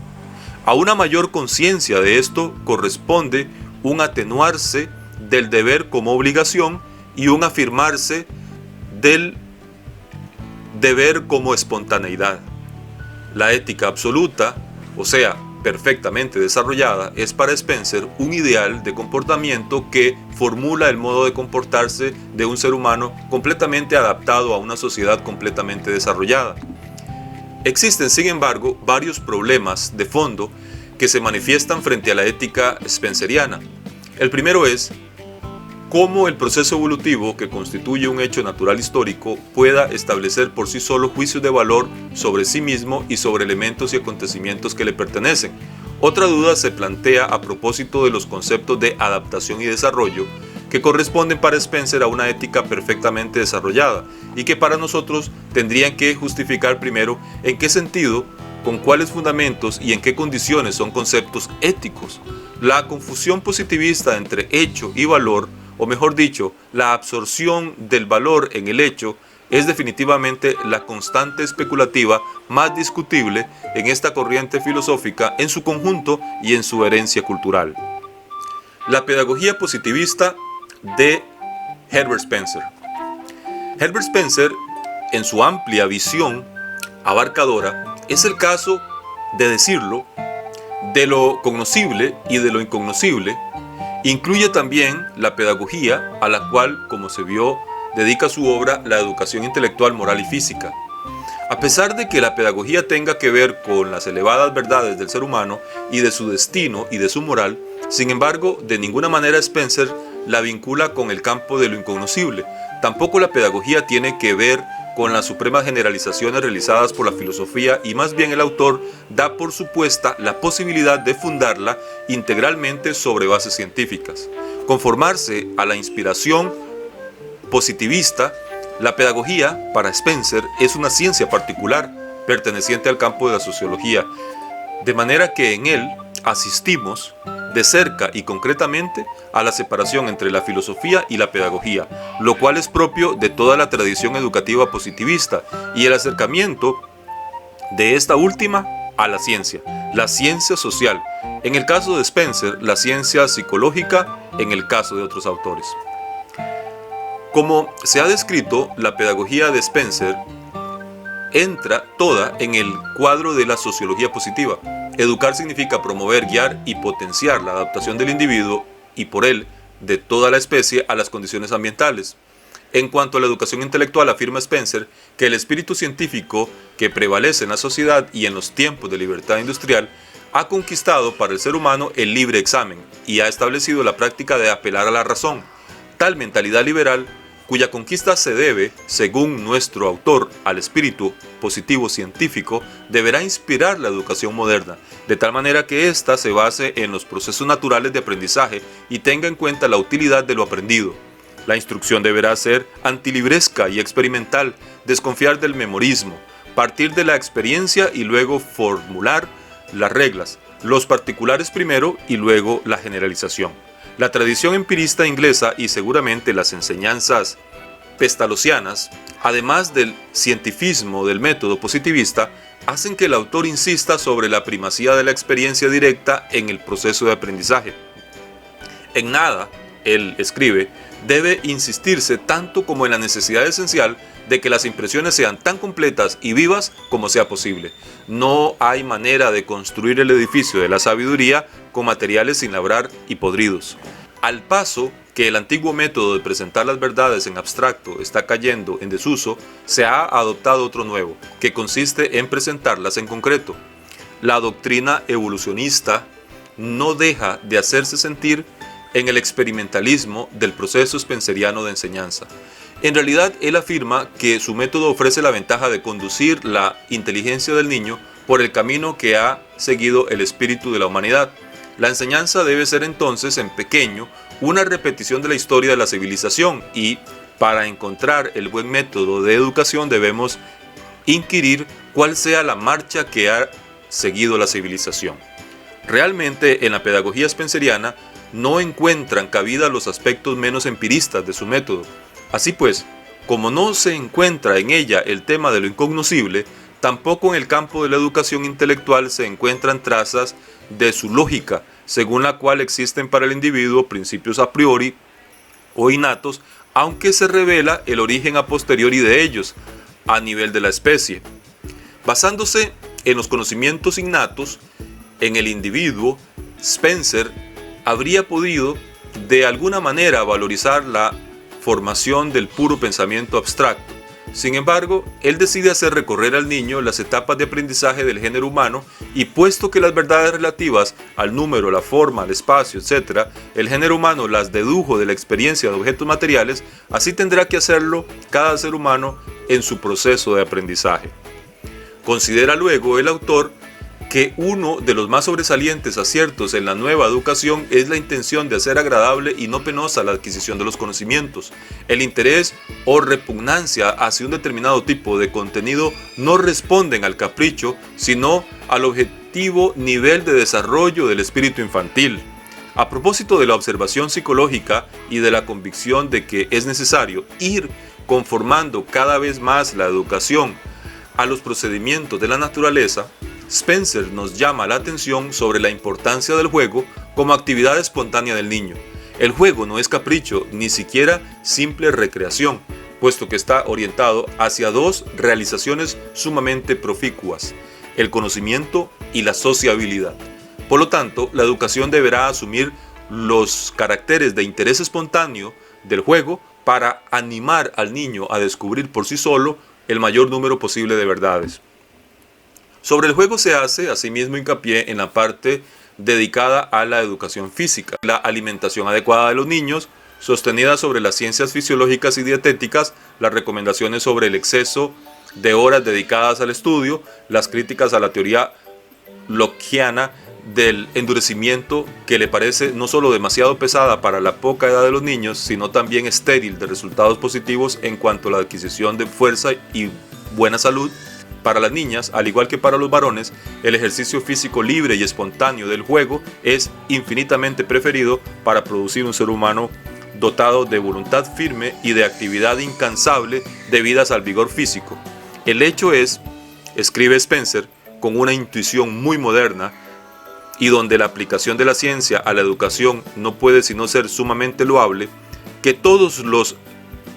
A una mayor conciencia de esto corresponde un atenuarse del deber como obligación y un afirmarse del deber como espontaneidad. La ética absoluta, o sea, perfectamente desarrollada, es para Spencer un ideal de comportamiento que formula el modo de comportarse de un ser humano completamente adaptado a una sociedad completamente desarrollada. Existen, sin embargo, varios problemas de fondo que se manifiestan frente a la ética spenceriana. El primero es cómo el proceso evolutivo, que constituye un hecho natural histórico, pueda establecer por sí solo juicios de valor sobre sí mismo y sobre elementos y acontecimientos que le pertenecen. Otra duda se plantea a propósito de los conceptos de adaptación y desarrollo, que corresponden para Spencer a una ética perfectamente desarrollada y que para nosotros tendrían que justificar primero en qué sentido, con cuáles fundamentos y en qué condiciones son conceptos éticos. La confusión positivista entre hecho y valor, o mejor dicho, la absorción del valor en el hecho, es definitivamente la constante especulativa más discutible en esta corriente filosófica en su conjunto y en su herencia cultural. La pedagogía positivista de Herbert Spencer. Herbert Spencer, en su amplia visión abarcadora, es el caso de decirlo, de lo cognoscible y de lo incognoscible. Incluye también la pedagogía, a la cual, como se vio, dedica su obra La educación intelectual, moral y física. A pesar de que la pedagogía tenga que ver con las elevadas verdades del ser humano y de su destino y de su moral, sin embargo, de ninguna manera Spencer la vincula con el campo de lo incognoscible. Tampoco la pedagogía tiene que ver con las supremas generalizaciones realizadas por la filosofía y más bien el autor da por supuesta la posibilidad de fundarla integralmente sobre bases científicas. Conformarse a la inspiración positivista, la pedagogía, para Spencer, es una ciencia particular perteneciente al campo de la sociología, de manera que en él asistimos de cerca y concretamente a la separación entre la filosofía y la pedagogía, lo cual es propio de toda la tradición educativa positivista y el acercamiento de esta última a la ciencia social, en el caso de Spencer, la ciencia psicológica, en el caso de otros autores. Como se ha descrito, la pedagogía de Spencer entra toda en el cuadro de la sociología positiva. Educar significa promover, guiar y potenciar la adaptación del individuo y por él de toda la especie a las condiciones ambientales. En cuanto a la educación intelectual, afirma Spencer que el espíritu científico que prevalece en la sociedad y en los tiempos de libertad industrial ha conquistado para el ser humano el libre examen y ha establecido la práctica de apelar a la razón. Tal mentalidad liberal, cuya conquista se debe, según nuestro autor, al espíritu positivo científico, deberá inspirar la educación moderna, de tal manera que ésta se base en los procesos naturales de aprendizaje y tenga en cuenta la utilidad de lo aprendido. La instrucción deberá ser antilibresca y experimental, desconfiar del memorismo, partir de la experiencia y luego formular las reglas, los particulares primero y luego la generalización. La tradición empirista inglesa y seguramente las enseñanzas pestalozzianas, además del cientifismo del método positivista, hacen que el autor insista sobre la primacía de la experiencia directa en el proceso de aprendizaje. En nada, él escribe, debe insistirse tanto como en la necesidad esencial de que las impresiones sean tan completas y vivas como sea posible. No hay manera de construir el edificio de la sabiduría con materiales sin labrar y podridos. Al paso que el antiguo método de presentar las verdades en abstracto está cayendo en desuso, se ha adoptado otro nuevo, que consiste en presentarlas en concreto. La doctrina evolucionista no deja de hacerse sentir en el experimentalismo del proceso spenceriano de enseñanza. En realidad, él afirma que su método ofrece la ventaja de conducir la inteligencia del niño por el camino que ha seguido el espíritu de la humanidad. La enseñanza debe ser entonces, en pequeño, una repetición de la historia de la civilización y, para encontrar el buen método de educación, debemos inquirir cuál sea la marcha que ha seguido la civilización. Realmente, en la pedagogía spenceriana no encuentran cabida los aspectos menos empiristas de su método. Así pues, como no se encuentra en ella el tema de lo incognoscible, tampoco en el campo de la educación intelectual se encuentran trazas de su lógica, según la cual existen para el individuo principios a priori o innatos, aunque se revela el origen a posteriori de ellos, a nivel de la especie. Basándose en los conocimientos innatos en el individuo, Spencer habría podido de alguna manera valorizar la formación del puro pensamiento abstracto. Sin embargo, él decide hacer recorrer al niño las etapas de aprendizaje del género humano y puesto que las verdades relativas al número, la forma, el espacio, etc., el género humano las dedujo de la experiencia de objetos materiales, así tendrá que hacerlo cada ser humano en su proceso de aprendizaje. Considera luego el autor que uno de los más sobresalientes aciertos en la nueva educación es la intención de hacer agradable y no penosa la adquisición de los conocimientos. El interés o repugnancia hacia un determinado tipo de contenido no responden al capricho, sino al objetivo nivel de desarrollo del espíritu infantil. A propósito de la observación psicológica y de la convicción de que es necesario ir conformando cada vez más la educación a los procedimientos de la naturaleza, Spencer nos llama la atención sobre la importancia del juego como actividad espontánea del niño. El juego no es capricho, ni siquiera simple recreación, puesto que está orientado hacia dos realizaciones sumamente proficuas, el conocimiento y la sociabilidad. Por lo tanto, la educación deberá asumir los caracteres de interés espontáneo del juego para animar al niño a descubrir por sí solo el mayor número posible de verdades. Sobre el juego se hace asimismo hincapié en la parte dedicada a la educación física, la alimentación adecuada de los niños, sostenida sobre las ciencias fisiológicas y dietéticas, las recomendaciones sobre el exceso de horas dedicadas al estudio, las críticas a la teoría lockeana del endurecimiento que le parece no solo demasiado pesada para la poca edad de los niños, sino también estéril de resultados positivos en cuanto a la adquisición de fuerza y buena salud. Para las niñas, al igual que para los varones, el ejercicio físico libre y espontáneo del juego es infinitamente preferido para producir un ser humano dotado de voluntad firme y de actividad incansable debidas al vigor físico. El hecho es, escribe Spencer, con una intuición muy moderna, y donde la aplicación de la ciencia a la educación no puede sino ser sumamente loable, que todos los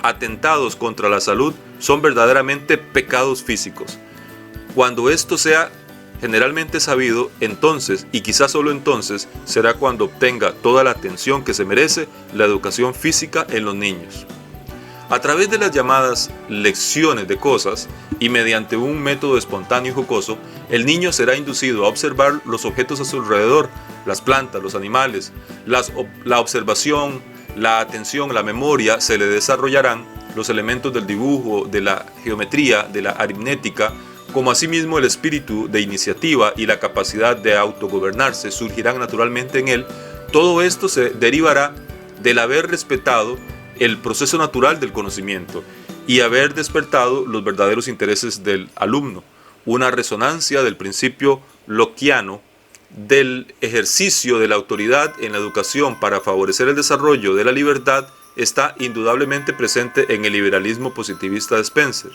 atentados contra la salud son verdaderamente pecados físicos. Cuando esto sea generalmente sabido, entonces, y quizás solo entonces, será cuando obtenga toda la atención que se merece la educación física en los niños. A través de las llamadas lecciones de cosas y mediante un método espontáneo y jocoso, el niño será inducido a observar los objetos a su alrededor, las plantas, los animales, la observación, la atención, la memoria, se le desarrollarán los elementos del dibujo, de la geometría, de la aritmética, como asimismo el espíritu de iniciativa y la capacidad de autogobernarse surgirán naturalmente en él. Todo esto se derivará del haber respetado el proceso natural del conocimiento y haber despertado los verdaderos intereses del alumno, una resonancia del principio lockeano del ejercicio de la autoridad en la educación para favorecer el desarrollo de la libertad está indudablemente presente en el liberalismo positivista de Spencer.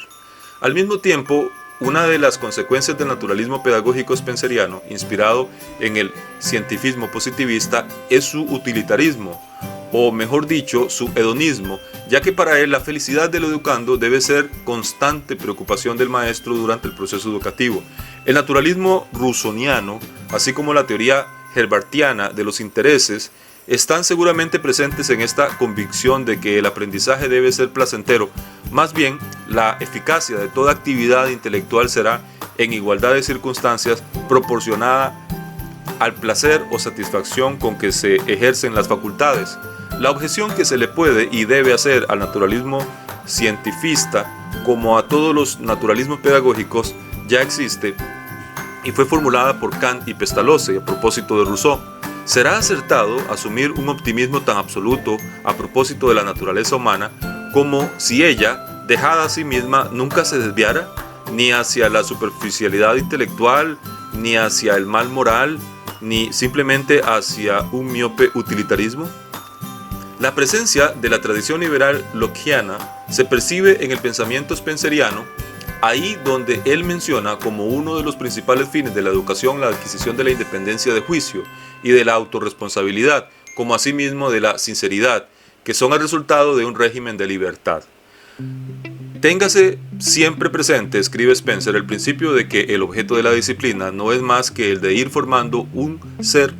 Al mismo tiempo, una de las consecuencias del naturalismo pedagógico spenceriano, inspirado en el cientifismo positivista, es su utilitarismo, o mejor dicho, su hedonismo, ya que para él la felicidad del educando debe ser constante preocupación del maestro durante el proceso educativo. El naturalismo rusoniano, así como la teoría herbartiana de los intereses, están seguramente presentes en esta convicción de que el aprendizaje debe ser placentero. Más bien, la eficacia de toda actividad intelectual será, en igualdad de circunstancias, proporcionada al placer o satisfacción con que se ejercen las facultades. La objeción que se le puede y debe hacer al naturalismo cientifista, como a todos los naturalismos pedagógicos, ya existe y fue formulada por Kant y Pestalozzi a propósito de Rousseau. ¿Será acertado asumir un optimismo tan absoluto a propósito de la naturaleza humana como si ella, dejada a sí misma, nunca se desviara ni hacia la superficialidad intelectual, ni hacia el mal moral, ni simplemente hacia un miope utilitarismo? La presencia de la tradición liberal lockeana se percibe en el pensamiento spenceriano, ahí donde él menciona como uno de los principales fines de la educación la adquisición de la independencia de juicio y de la autorresponsabilidad, como asimismo de la sinceridad, que son el resultado de un régimen de libertad. Téngase siempre presente, escribe Spencer, el principio de que el objeto de la disciplina no es más que el de ir formando un ser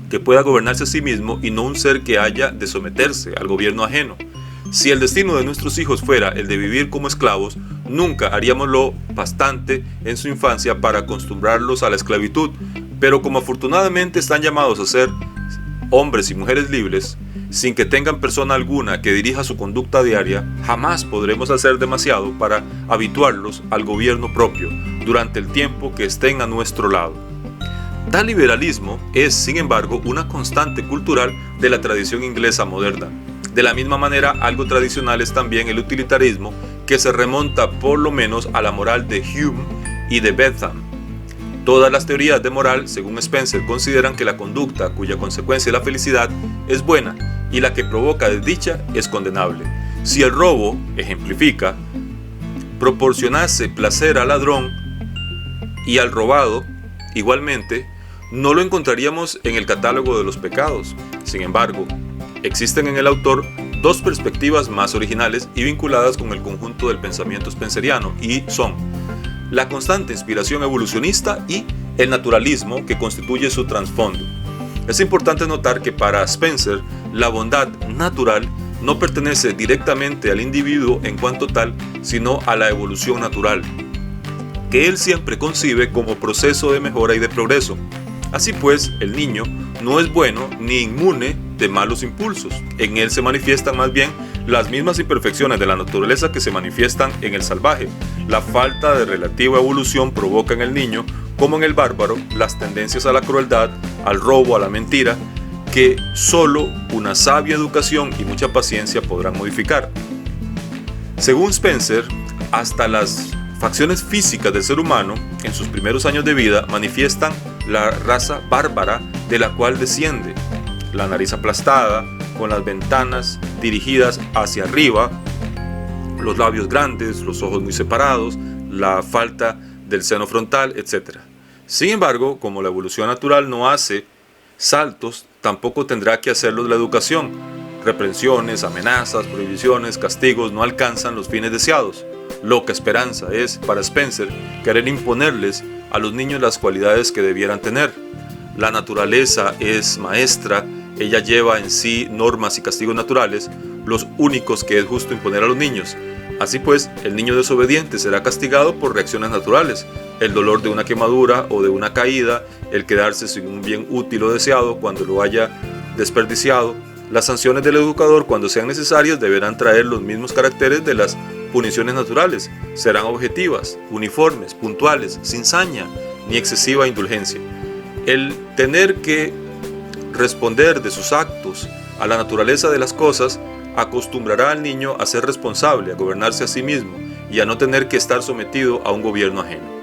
que pueda gobernarse a sí mismo y no un ser que haya de someterse al gobierno ajeno. Si el destino de nuestros hijos fuera el de vivir como esclavos, nunca haríamos lo bastante en su infancia para acostumbrarlos a la esclavitud, pero como afortunadamente están llamados a ser hombres y mujeres libres, sin que tengan persona alguna que dirija su conducta diaria, jamás podremos hacer demasiado para habituarlos al gobierno propio durante el tiempo que estén a nuestro lado. Tal liberalismo es, sin embargo, una constante cultural de la tradición inglesa moderna. De la misma manera, algo tradicional es también el utilitarismo, que se remonta por lo menos a la moral de Hume y de Bentham. Todas las teorías de moral, según Spencer, consideran que la conducta cuya consecuencia es la felicidad es buena y la que provoca desdicha es condenable. Si el robo, ejemplifica, proporcionase placer al ladrón y al robado, igualmente, no lo encontraríamos en el catálogo de los pecados. Sin embargo, existen en el autor dos perspectivas más originales y vinculadas con el conjunto del pensamiento spenceriano, y son la constante inspiración evolucionista y el naturalismo que constituye su trasfondo. Es importante notar que para Spencer, la bondad natural no pertenece directamente al individuo en cuanto tal, sino a la evolución natural, que él siempre concibe como proceso de mejora y de progreso. Así pues, el niño no es bueno ni inmune de malos impulsos. En él se manifiestan más bien las mismas imperfecciones de la naturaleza que se manifiestan en el salvaje. La falta de relativa evolución provoca en el niño, como en el bárbaro, las tendencias a la crueldad, al robo, a la mentira, que solo una sabia educación y mucha paciencia podrán modificar. Según Spencer, hasta las facciones físicas del ser humano, en sus primeros años de vida, manifiestan la raza bárbara de la cual desciende. La nariz aplastada, con las ventanas dirigidas hacia arriba, los labios grandes, los ojos muy separados, la falta del seno frontal, etc. Sin embargo, como la evolución natural no hace saltos, tampoco tendrá que hacerlos la educación. Reprensiones, amenazas, prohibiciones, castigos no alcanzan los fines deseados. Loca esperanza es, para Spencer, querer imponerles a los niños las cualidades que debieran tener. La naturaleza es maestra, ella lleva en sí normas y castigos naturales, los únicos que es justo imponer a los niños. Así pues, el niño desobediente será castigado por reacciones naturales, el dolor de una quemadura o de una caída, el quedarse sin un bien útil o deseado cuando lo haya desperdiciado. Las sanciones del educador, cuando sean necesarias, deberán traer los mismos caracteres de las puniciones naturales. Serán objetivas, uniformes, puntuales, sin saña ni excesiva indulgencia. El tener que responder de sus actos a la naturaleza de las cosas acostumbrará al niño a ser responsable, a gobernarse a sí mismo y a no tener que estar sometido a un gobierno ajeno.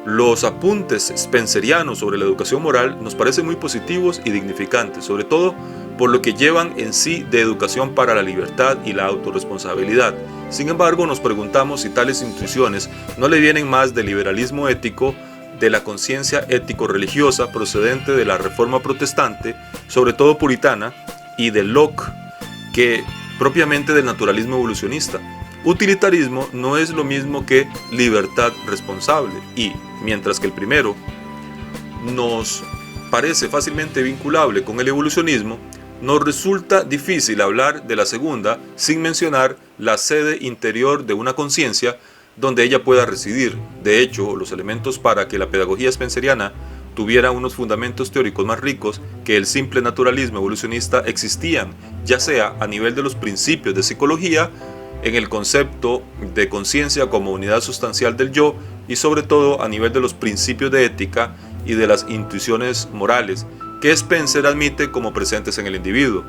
Los apuntes spencerianos sobre la educación moral nos parecen muy positivos y dignificantes, sobre todo por lo que llevan en sí de educación para la libertad y la autorresponsabilidad. Sin embargo, nos preguntamos si tales intuiciones no le vienen más del liberalismo ético, de la conciencia ético-religiosa procedente de la Reforma Protestante, sobre todo puritana, y de Locke, que propiamente del naturalismo evolucionista. Utilitarismo no es lo mismo que libertad responsable, y mientras que el primero nos parece fácilmente vinculable con el evolucionismo, nos resulta difícil hablar de la segunda sin mencionar la sede interior de una conciencia donde ella pueda residir. De hecho, los elementos para que la pedagogía spenceriana tuviera unos fundamentos teóricos más ricos que el simple naturalismo evolucionista existían, ya sea a nivel de los principios de psicología, en el concepto de conciencia como unidad sustancial del yo y sobre todo a nivel de los principios de ética y de las intuiciones morales que Spencer admite como presentes en el individuo.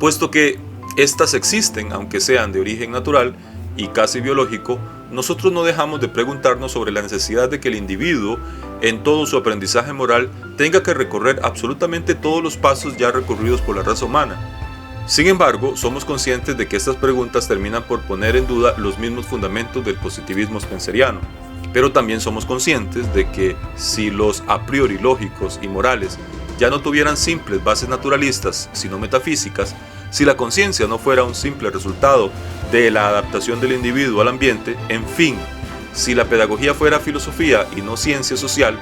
Puesto que éstas existen, aunque sean de origen natural y casi biológico, nosotros no dejamos de preguntarnos sobre la necesidad de que el individuo, en todo su aprendizaje moral, tenga que recorrer absolutamente todos los pasos ya recorridos por la raza humana. Sin embargo, somos conscientes de que estas preguntas terminan por poner en duda los mismos fundamentos del positivismo spenceriano. Pero también somos conscientes de que si los a priori lógicos y morales ya no tuvieran simples bases naturalistas, sino metafísicas, si la conciencia no fuera un simple resultado de la adaptación del individuo al ambiente, en fin, si la pedagogía fuera filosofía y no ciencia social,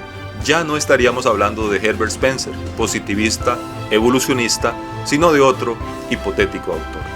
ya no estaríamos hablando de Herbert Spencer, positivista, evolucionista, sino de otro hipotético autor.